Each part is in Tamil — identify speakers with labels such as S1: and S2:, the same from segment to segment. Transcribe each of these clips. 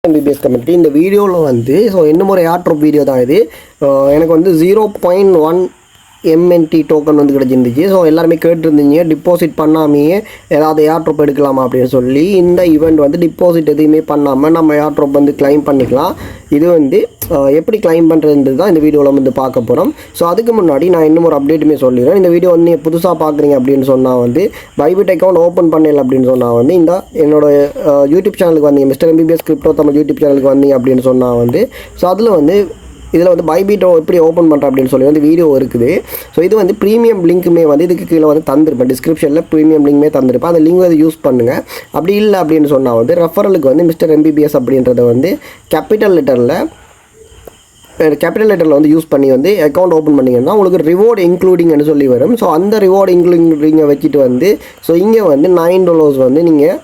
S1: MBBS community இந்த வீடியோவில் வந்து ஸோ இன்னும் ஒரு ஏர்ட்ராப் வீடியோ தான் இது. எனக்கு வந்து 0.1 MNT டோக்கன் வந்து கிடச்சிருந்துச்சு. ஸோ எல்லாருமே கேட்டுருந்தீங்க டிபாசிட் பண்ணாமையே ஏதாவது ஏர்ட்ராப் எடுக்கலாமா அப்படின்னு சொல்லி. இந்த ஈவெண்ட் வந்து டிபாசிட் எதுவுமே பண்ணாமல் நம்ம ஏர்ட்ராப் வந்து கிளைம் பண்ணிக்கலாம். இது வந்து எப்படி கிளைம் பண்ணுறதுன்றது தான் இந்த வீடியோவில் வந்து பார்க்க போகிறோம். ஸோ அதுக்கு முன்னாடி நான் இன்னும் ஒரு அப்டேட்டுமே சொல்லிடுறேன். இந்த வீடியோ வந்து புதுசாக பார்க்குறீங்க அப்படின்னு சொன்னால் வந்து பைபிட் அக்கௌண்ட் ஓப்பன் பண்ணல அப்படின்னு சொன்னால் வந்து இந்த என்னோட யூடியூப் சேனலுக்கு வந்தீங்க, mister MBBS crypto Tamil YouTube சேனலுக்கு வந்தீங்க அப்படின்னு சொன்னால் வந்து ஸோ அதில் வந்து இதில் வந்து பைபிட்டோ எப்படி ஓப்பன் பண்ணுறேன் அப்படின்னு சொல்லி வந்து வீடியோ இருக்குது. ஸோ இது வந்து ப்ரீமியம் லிங்க்குமே வந்து இதுக்கு கீழே வந்து தந்திருப்பேன், டிஸ்கிரிப்ஷனில் ப்ரீமியம் லிங்க்மே தந்திருப்பேன். அந்த லிங்க் வந்து யூஸ் பண்ணுங்கள். அப்படி இல்லை அப்படின்னு சொன்னால் வந்து ரெஃபரலுக்கு வந்து மிஸ்டர் MBBS அப்படின்றத வந்து கேபிட்டல் லெட்டரில் வந்து யூஸ் பண்ணி வந்து அக்கௌண்ட் ஓப்பன் பண்ணிங்கன்னா உங்களுக்கு ரிவார்டு இன்க்ளூடிங்னு சொல்லி வரும். ஸோ அந்த ரிவார்டு இன்க்ளூடிங்கை வச்சுட்டு வந்து ஸோ இங்கே வந்து $9 வந்து நீங்கள்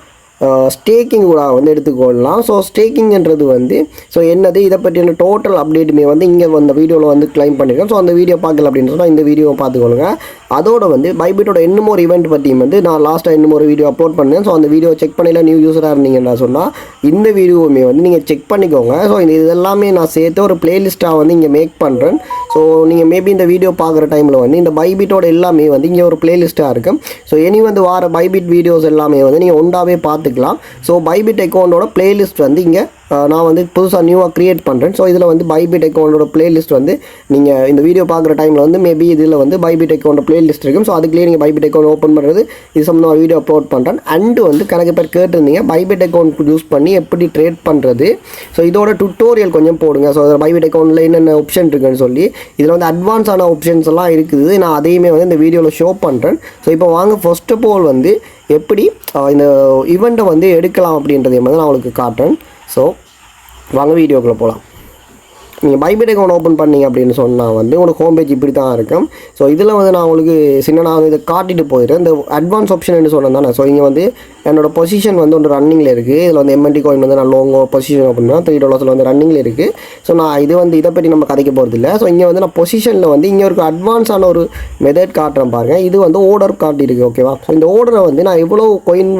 S1: ஸ்டேக்கிங் கூட வந்து எடுத்துக்கொள்ளலாம். ஸோ ஸ்டேக்கிங்ன்றது வந்து ஸோ என்னது இதை பற்றின டோட்டல் அப்டேட்டுமே வந்து இங்கே அந்த வீடியோவில் வந்து கிளைம் பண்ணியிருக்கேன். ஸோ அந்த வீடியோ பார்க்கல அப்படின்னு சொன்னால் இந்த வீடியோவை பார்த்துக்கொள்ளுங்க. அதோட வந்து பைபிட்டோட இன்னும் ஒரு ஈவெண்ட் பற்றியும் வந்து நான் லாஸ்ட்டாக இன்னும் ஒரு வீடியோ அப்லோட் பண்ணேன். ஸோ அந்த வீடியோ செக் பண்ணல நியூ யூஸராக இருந்தீங்கன்னா சொன்னால் இந்த வீடியோவுமே வந்து நீங்கள் செக் பண்ணிக்கோங்க. ஸோ இதெல்லாமே நான் சேர்த்து ஒரு பிளேலிஸ்ட்டாக வந்து இங்கே மேக் பண்ணுறேன். ஸோ நீங்கள் மேபி இந்த வீடியோ பார்க்குற டைமில் வந்து இந்த பைபிட்டோட எல்லாமே வந்து இங்கே ஒரு பிளேலிஸ்ட்டாக இருக்கும். ஸோ இனி வந்து வார பைபிட் வீடியோஸ் எல்லாமே வந்து நீங்கள் ஒன்றாவே பார்த்துக்கலாம். ஸோ பைபிட் அக்கௌண்டோட பிளேலிஸ்ட் வந்து இங்கே நான் வந்து புதுசாக நியூவாக க்ரியேட் பண்ணுறேன். ஸோ இதில் வந்து பைபிட் அக்கௌண்டோட பிளேலிஸ்ட் வந்து நீங்கள் இந்த வீடியோ பார்க்குற டைமில் வந்து மேபி இதில் வந்து பைபிட் அக்கௌண்ட் பிளேலிஸ்ட் இருக்கும். ஸோ அதுக்குள்ளேயே நீங்கள் பைபிட் அக்கௌண்ட் ஓப்பன் பண்ணுறது இது சம்மந்தமாக வீடியோ அப்லோட் பண்ணுறேன். அண்டு வந்து கணக்கு பேர் கேட்டிருந்தீங்க பைபிட் அக்கௌண்ட் யூஸ் பண்ணி எப்படி ட்ரேட் பண்ணுறது. ஸோ இதோட டுட்டோரியல் கொஞ்சம் போடுங்க. ஸோ அதில் பைபிட் அக்கௌண்ட்டில் என்னென்ன ஆப்ஷன் இருக்குன்னு சொல்லி இதில் வந்து அட்வான்ஸான ஆப்ஷன்ஸ் எல்லாம் இருக்குது. நான் அதையுமே வந்து இந்த வீடியோவில் ஷோ பண்ணுறேன். ஸோ இப்போ வாங்க ஃபர்ஸ்ட் ஆஃப் ஆல் வந்து எப்படி இந்த ஈவெண்ட்டை வந்து எடுக்கலாம் அப்படின்றதையும் வந்து நான் உங்களுக்கு காட்டுறேன். ஸோ வாங்க வீடியோக்குள்ளே போகலாம். நீங்கள் பைபிட் அக்கௌண்ட் ஓப்பன் பண்ணிங்க அப்படின்னு சொன்னால் வந்து உங்களுக்கு ஹோம் பேஜ் இப்படி தான் இருக்கும். ஸோ இதில் வந்து நான் உங்களுக்கு நான் வந்து இதை காட்டிட்டு போயிடுறேன். இந்த அட்வான்ஸ் ஆப்ஷன் சொன்னேன் தானே. ஸோ இங்கே வந்து என்னோடய பொசிஷன் வந்து ஒன்று ரன்னிங்கில் இருக்குது. இதில் வந்து MNT காயின் வந்து நான் லோங்கோ பொசிஷன் அப்படின்னா $3 வந்து ரன்னிங்கில் இருக்குது. ஸோ நான் இது வந்து இதை பற்றி நம்ம கதைக்க போகிறது இல்லை. ஸோ இங்கே வந்து நான் பொசிஷனில் வந்து இங்கே ஒரு அட்வான்ஸான ஒரு மெத்தட் காட்டுறேன் பாருங்கள். இது வந்து ஓர்டர் காட்டியிருக்கு. ஓகேவா? ஸோ இந்த ஓர்டரை வந்து நான் எவ்வளோ கோயின்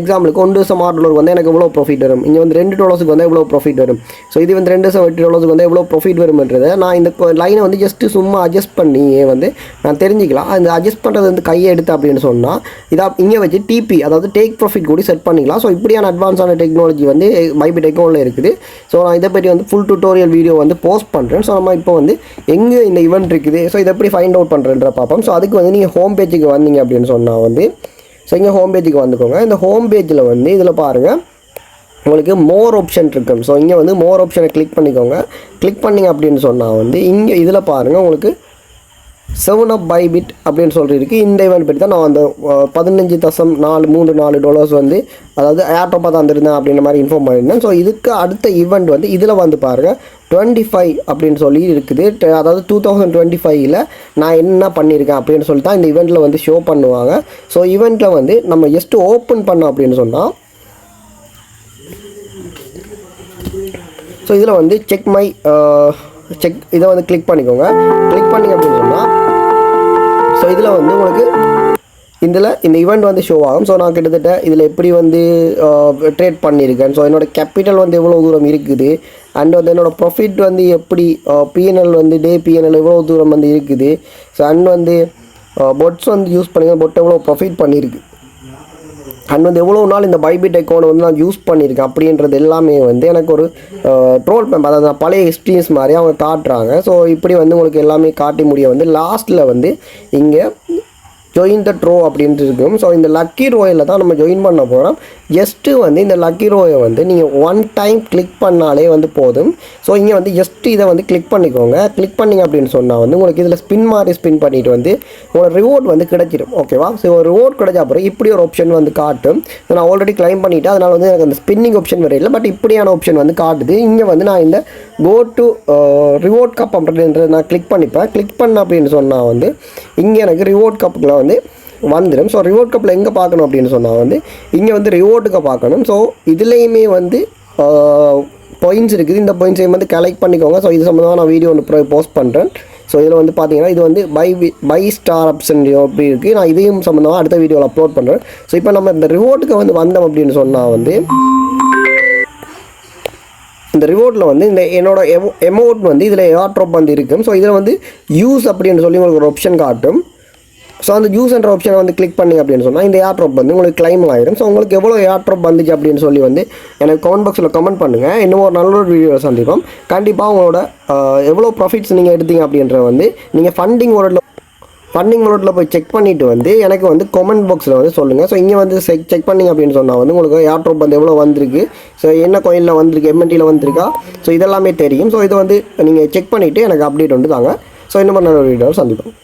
S1: எக்ஸாம்பிளுக்கு $1 வந்து எனக்கு எவ்வளோ ப்ராஃபிட் வரும், இங்கே வந்து $2 வந்து எவ்வளோ ப்ராஃபிட் வரும். ஸோ இது வந்து $2 வந்து எவ்வளோ ப்ராஃபிட் வரும்ன்றதை நான் இந்த லைனை வந்து ஜஸ்ட்டு சும்மா அட்ஜஸ்ட் பண்ணி வந்து நான் தெரிஞ்சிக்கலாம். அந்த அட்ஜஸ்ட் பண்ணுறது வந்து கையை எடுத்து அப்படின்னு சொன்னால் இங்கே வச்சு TP அதாவது டேக் ப்ராஃபிட் கூட செட் பண்ணிக்கலாம். ஸோ இப்படியான அட்வான்ஸான டெக்னாலஜி வந்து பைபிட் அக்கௌண்ட்டில் இருக்குது. ஸோ நான் இதை பற்றி வந்து ஃபுல் டுட்டோரியல் வீடியோ வந்து போஸ்ட் பண்ணுறேன். ஸோ நம்ம இப்போ வந்து எங்கே இந்த ஈவெண்ட் இருக்குது, ஸோ இதை எப்படி ஃபைண்ட் அவுட் பண்ணுறேன்ற பார்ப்போம். ஸோ அதுக்கு வந்து நீங்கள் ஹோம் பேஜுக்கு வந்தீங்க அப்படின்னு சொன்னால் வந்து ஸோ இங்கே ஹோம் பேஜுக்கு வந்துக்கோங்க. இந்த ஹோம் பேஜில் வந்து இதில் பாருங்கள் உங்களுக்கு மோர் ஆப்ஷன் இருக்கும். ஸோ இங்கே வந்து மோர் ஆப்ஷனை கிளிக் பண்ணிக்கோங்க. கிளிக் பண்ணிங்க அப்படின்னு சொன்னால் வந்து இங்கே இதில் பாருங்கள் உங்களுக்கு 7up பைபிட் அப்படின்னு சொல்லியிருக்கு. இந்த ஈவெண்ட் பற்றி தான் நான் அந்த $15.34 வந்து அதாவது ஏர்ட்ராப்பாக தான் தந்திருந்தேன் அப்படின்ற மாதிரி இன்ஃபார்ம் பண்ணியிருந்தேன். ஸோ இதுக்கு அடுத்த ஈவெண்ட் வந்து இதில் வந்து பாருங்கள் 25 அப்படின்னு சொல்லி இருக்குது. அதாவது 2025 நான் என்ன பண்ணியிருக்கேன் அப்படின்னு சொல்லி தான் இந்த ஈவெண்ட்டில் வந்து ஷோ பண்ணுவாங்க. ஸோ ஈவெண்ட்டில் வந்து நம்ம ஜஸ்ட் ஓப்பன் பண்ணோம் அப்படின்னு சொன்னால் ஸோ இதில் வந்து செக் இதை வந்து கிளிக் பண்ணிக்கோங்க. கிளிக் பண்ணிங்க அப்படின்னு சொன்னால் ஸோ இதில் வந்து உங்களுக்கு இந்த ஈவெண்ட் வந்து ஷோ ஆகும். ஸோ நான் கிட்டத்தட்ட இதில் எப்படி வந்து ட்ரேட் பண்ணியிருக்கேன், ஸோ என்னோடய கேபிட்டல் வந்து எவ்வளோ தூரம் இருக்குது, அண்ட் வந்து என்னோடய ப்ராஃபிட் வந்து எப்படி PNL வந்து டே PNL எவ்வளோ தூரம் வந்து இருக்குது, ஸோ அண்ட் வந்து பொட்ஸ் வந்து யூஸ் பண்ணி பொட் எவ்வளோ ப்ராஃபிட் பண்ணியிருக்கு, அண்ட் வந்து எவ்வளோ நாள் இந்த பைபிட் அக்கௌண்ட் வந்து நான் யூஸ் பண்ணியிருக்கேன் அப்படின்றது எல்லாமே வந்து எனக்கு ஒரு ட்ரோல் பேம்ப் அதாவது நான் பழைய ஹிஸ்ட்ரிஸ் மாதிரி அவங்க காட்டுறாங்க. ஸோ இப்படி வந்து உங்களுக்கு எல்லாமே காட்டி முடிய வந்து லாஸ்ட்டில் வந்து இங்கே ஜாயின் த ட்ரோ அப்படின்ட்டு இருக்கும். ஸோ இந்த லக்கி ரோயில் தான் நம்ம ஜாயின் பண்ண போகிறோம். ஜஸ்ட்டு வந்து இந்த லக்கி ரோயை வந்து நீங்கள் ஒன் டைம் கிளிக் பண்ணாலே வந்து போதும். ஸோ இங்கே வந்து ஜஸ்ட்டு இதை வந்து கிளிக் பண்ணிக்கோங்க. கிளிக் பண்ணிங்க அப்படின்னு சொன்னால் வந்து உங்களுக்கு இதில் ஸ்பின் பண்ணிவிட்டு வந்து உங்களுக்கு ரிவார்ட் வந்து கிடைச்சிடும். ஓகேவா? ஸோ ரிவார்ட் கிடைச்ச அப்புறம் இப்படி ஒரு ஆப்ஷன் வந்து காட்டும். ஸோ நான் ஆல்ரெடி கிளைம் பண்ணிவிட்டேன், அதனால் வந்து எனக்கு அந்த ஸ்பின்னிங் ஆப்ஷன் வரையில, பட் இப்படியான ஆப்ஷன் வந்து காட்டுது. இங்கே வந்து நான் இந்த கோ டு ரிவார்ட் கப் அப்படின்றத நான் கிளிக் பண்ணிப்பேன். கிளிக் பண்ண அப்படின்னு சொன்னால் வந்து இங்கே எனக்கு ரிவார்ட் கப்புக்குள்ள வந்து வந்துடும். ஸோ ரிவார்ட் கப்பில் எங்கே பார்க்கணும் அப்படின்னு சொன்னால் வந்து இங்கே வந்து ரிவார்டுக்கு பார்க்கணும். ஸோ இதுலேயுமே வந்து பாயிண்ட்ஸ் இருக்குது. இந்த பாயிண்ட்ஸையும் வந்து கலெக்ட் பண்ணிக்கோங்க. ஸோ இது சம்மந்தமாக நான் வீடியோ ஒன்று போஸ்ட் பண்ணுறேன். ஸோ இதில் வந்து பார்த்தீங்கன்னா இது வந்து பை ஸ்டார் ஆப்ஷன் அப்படி இருக்குது. நான் இதையும் சம்மந்தமாக அடுத்த வீடியோவில் அப்லோட் பண்ணுறேன். ஸோ இப்போ நம்ம இந்த ரிவார்டுக்கு வந்து வந்தோம் அப்படின்னு சொன்னால் வந்து இந்த ரிவார்டில் வந்து இந்த என்னோட அமௌண்ட் வந்து இதில் ஏர் ட்ராப் வந்து இருக்கும். ஸோ இதில் வந்து யூஸ் அப்படின்னு சொல்லி உங்களுக்கு ஒரு ஆப்ஷன் காட்டும். ஸோ அந்த யூஸ் என்ற ஆப்ஷனை வந்து கிளிக் பண்ணி அப்படின்னு சொன்னால் இந்த ஏர் ட்ராப் வந்து உங்களுக்கு கிளைம் ஆயிடும். ஸோ உங்களுக்கு எவ்வளோ ஏர் ட்ராப் வந்துச்சு அப்படின்னு சொல்லி வந்து எனக்கு கமெண்ட் பாக்ஸில் கமெண்ட் பண்ணுங்கள். இன்னும் ஒரு நல்ல ஒரு வீடியோ சந்திப்போம். கண்டிப்பாக உங்களோட எவ்வளோ ப்ராஃபிட்ஸ் நீங்கள் எடுத்தீங்க அப்படின்றத வந்து நீங்கள் ஃபண்டிங் வாலெட்டில் போய் செக் பண்ணிவிட்டு வந்து எனக்கு வந்து கமெண்ட் பாக்ஸில் வந்து சொல்லுங்கள். ஸோ இங்கே வந்து செக் பண்ணிங்க அப்படின்னு சொன்னால் வந்து உங்களுக்கு ஏர் ட்ராப் வந்து எவ்வளோ வந்திருக்கு, ஸோ என்ன கோயிலில் வந்திருக்கு, எம்என்டியில் வந்திருக்கா, ஸோ இதெல்லாமே தெரியும். ஸோ இதை வந்து நீங்கள் செக் பண்ணிவிட்டு எனக்கு அப்டேட் வந்து தாங்க. ஸோ இன்னும் நல்ல ஒரு வீடியோவில் சந்திப்போம்.